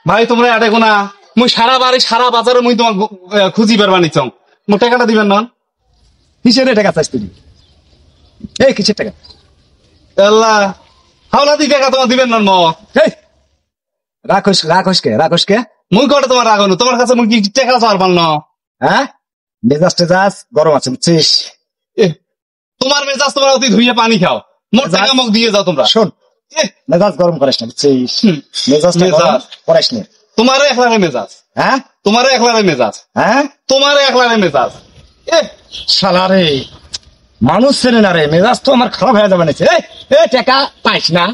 ভাই তোমরা এটা কোনা মুই সারা বাড়ি সারা বাজারে মুই তোমার খুঁজি বেরবানি চং মোর টাকাটা দিবেন না কিসের টাকা চাইছ তুই? এই কিসের টাকা? আল্লাহ হাওলা দি টাকা তোমার দিবেন না ম এই রাখোস কে মুই কটা তোমার রাখনো তোমার কাছে মুই কি টাকা চাওয়ার পাল না হ্যাঁ? মেজাজ টেজাজ গরম আছে বুঝছিস? তোমার মেজাজ তোমার অতি ধুইয়ে পানি খাও মোর টাকা মুখ দিয়ে যাও তোমরা শোন, মেজাজ গরম করিস না বুঝছিস? মেজাজটা গরম করিস না। তোমারে একলারে মেজাজ হ্যাঁ? তোমারে একলারে মেজাজ হ্যাঁ? তোমারে একলারে মেজাজ শালা রে, মানুষ চেনে না রে, মেজাজ তো আমার খারাপ হয়ে যাবে না। এই টাকা পাইস না?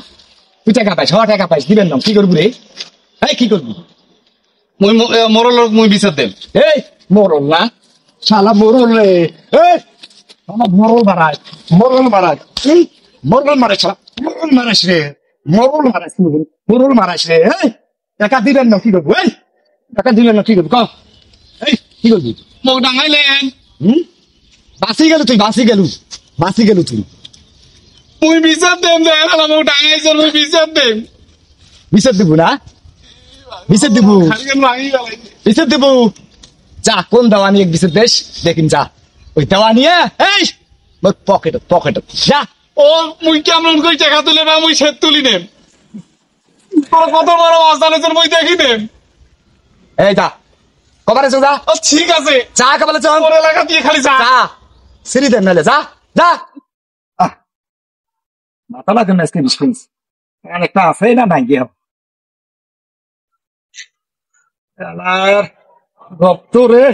তুই টাকা পাইস? টাকা পাইস, দিবেন না, কি করবি রে? এই কি করবি? মুই মরল মুই বিচার দেন এই মরল না, শালা মরল রে। এই আমার মরল মারায়, মরল মারায়, মরল মারাই, শালা মরল মারাইস রে, মরল মারাইস, মরল মারাইস রে। এই টাকা দিবেন না, কি করবো? এই টাকা দিবেন না, কি করবি? এই কি করবি? মুখ ডাঙাইলেন বাঁচি গেল তুই, বাঁচি গেল তুই। মুই বিচার দেন দেন মুখ ডাঙাইছে মুই বিচার দেন বিচার দিব না, বিচার দিব, ভাঙি গেলাই বিচার দিব। যা, কোন দেওয়ানি এক বিচার দেশ দেখিন, যা ওই দেওয়ানি। এই পকেট যা। ও মুই কেমন কই টাকা তুলে না মুই সেত তুলি নেন কত বড় অবস্থানে মুই দেখি নেন এই যা, কবারে যা, ঠিক আছে যা কবালে চল, ওর এলাকা দিয়ে খালি যা সিঁড়ি দেন নাহলে, যা যা। মাথা লাগে না আজকে বিস্কুট অনেকটা আছে না নাই গিয়ে গপ্ত রে।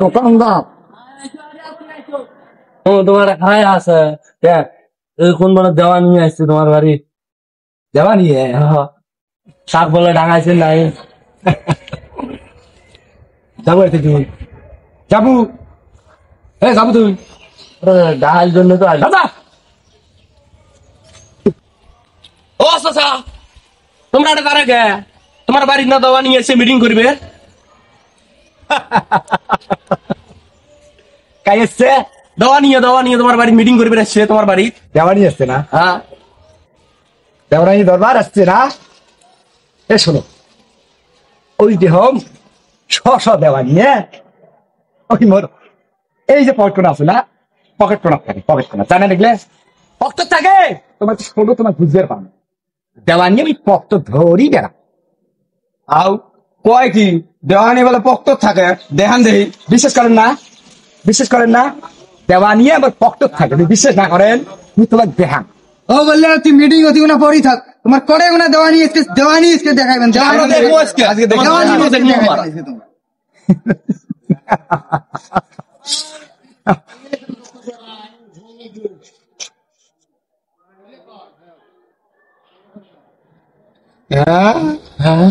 দোকানদার তোমার খাই আছে কোন বড় দেওয়া নিয়ে আসছে তোমার বাড়ি? দেওয়া নিয়ে শাক বলে ডাঙাইছে নাই? যাবো এতে তুই, যাবো যাবো তুই ডাল জন্য তো আসবে। দাদা। ও চাচা, তোমরা এটা কারে গে তোমার বাড়ির না দেওয়া নিয়ে এসে মিটিং করবে? কাই এসছে? দেওয়া নিয়ে তোমার বাড়ি মিটিং করবে আসছে তোমার বাড়ি। দেওয়ানি আসছে না? হ্যাঁ, দেওয়ানি দরবার আসছে না? এ শোনো, ওই দেহম দেওয়ানি ওই মোর এই যে পকেট কোনা আছে না, পকেট কোনা থাকে, পকেট কোনা জানা দেখলে পকেট থাকে, তোমার ছোট তোমার বুঝতে পারো দেওয়ানি আমি পক্ত ধরি বেড়া। আও কয় কি দেওয়ানি বলে পক্ত থাকে দেখান দেই বিশ্বাস করেন না, দেওয়ানি আবার পক্ত থাকে, বিশ্বাস না করেন তুমি তোমার দেখান। ও বললে তুই মিটিং অতি গুনা পড়ি থাক, তোমার করে গুনা দেওয়ানি আজকে দেখাইবেন। আমরা দেখবো আজকে দেওয়ানি আমরা আজকে দেখবো দেখাইবেন আজকে তোমরা। হ্যাঁ